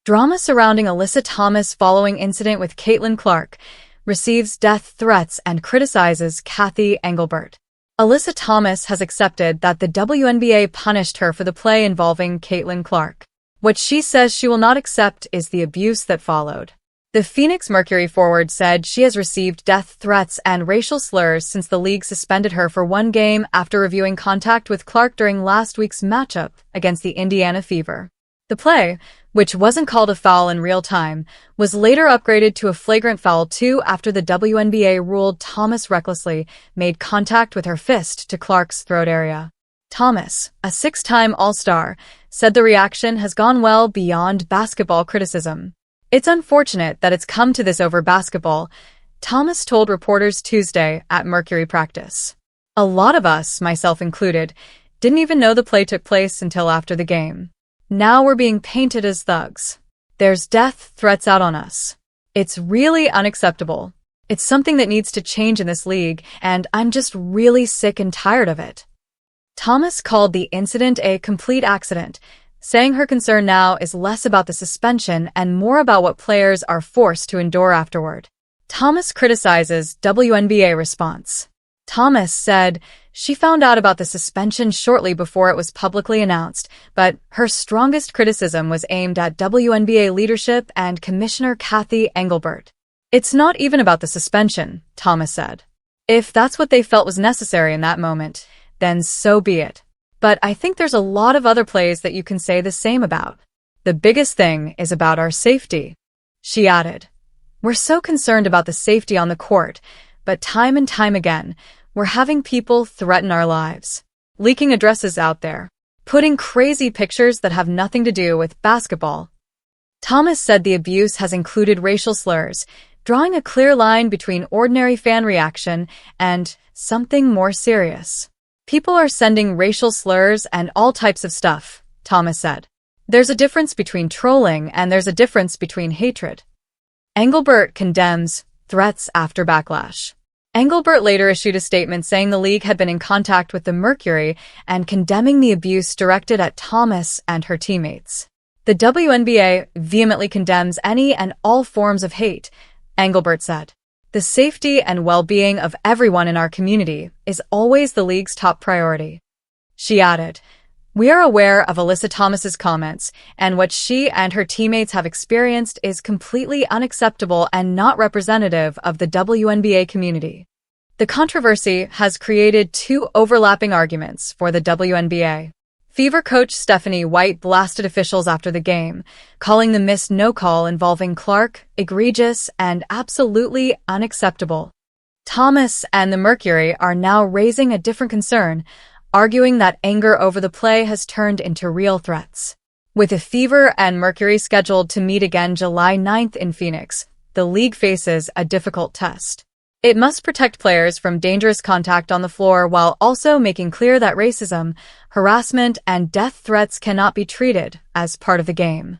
Drama surrounding Alyssa Thomas following incident with Caitlin Clark, receives death threats and criticizes Kathy Engelbert. Alyssa Thomas has accepted that the WNBA punished her for the play involving Caitlin Clark. What she says she will not accept is the abuse that followed. The Phoenix Mercury forward said she has received death threats and racial slurs since the league suspended her for one game after reviewing contact with Clark during last week's matchup against the Indiana Fever. The play, which wasn't called a foul in real time, was later upgraded to a flagrant foul too after the WNBA ruled Thomas recklessly made contact with her fist to Clark's throat area. Thomas, a six-time All-Star, said the reaction has gone well beyond basketball criticism. It's unfortunate that it's come to this over basketball, Thomas told reporters Tuesday at Mercury practice. A lot of us, myself included, didn't even know the play took place until after the game. Now we're being painted as thugs. There's death threats out on us. It's really unacceptable. It's something that needs to change in this league, and I'm just really sick and tired of it. Thomas called the incident a complete accident, saying her concern now is less about the suspension and more about what players are forced to endure afterward. Thomas criticizes WNBA response. Thomas said she found out about the suspension shortly before it was publicly announced, but her strongest criticism was aimed at WNBA leadership and Commissioner Kathy Engelbert. It's not even about the suspension, Thomas said. If that's what they felt was necessary in that moment, then so be it. But I think there's a lot of other plays that you can say the same about. The biggest thing is about our safety. She added, "We're so concerned about the safety on the court, but time and time again, we're having people threaten our lives. Leaking addresses out there. Putting crazy pictures that have nothing to do with basketball." Thomas said the abuse has included racial slurs, drawing a clear line between ordinary fan reaction and something more serious. "People are sending racial slurs and all types of stuff," Thomas said. "There's a difference between trolling and there's a difference between hatred." Engelbert condemns threats after backlash. Engelbert later issued a statement saying the league had been in contact with the Mercury and condemning the abuse directed at Thomas and her teammates. "The WNBA vehemently condemns any and all forms of hate," Engelbert said. "The safety and well-being of everyone in our community is always the league's top priority." She added, "We are aware of Alyssa Thomas's comments, and what she and her teammates have experienced is completely unacceptable and not representative of the WNBA community." The controversy has created two overlapping arguments for the WNBA. Fever coach Stephanie White blasted officials after the game, calling the missed no-call involving Clark egregious and absolutely unacceptable. Thomas and the Mercury are now raising a different concern, arguing that anger over the play has turned into real threats. With the Fever and Mercury scheduled to meet again July 9th in Phoenix, the league faces a difficult test. It must protect players from dangerous contact on the floor while also making clear that racism, harassment, and death threats cannot be treated as part of the game.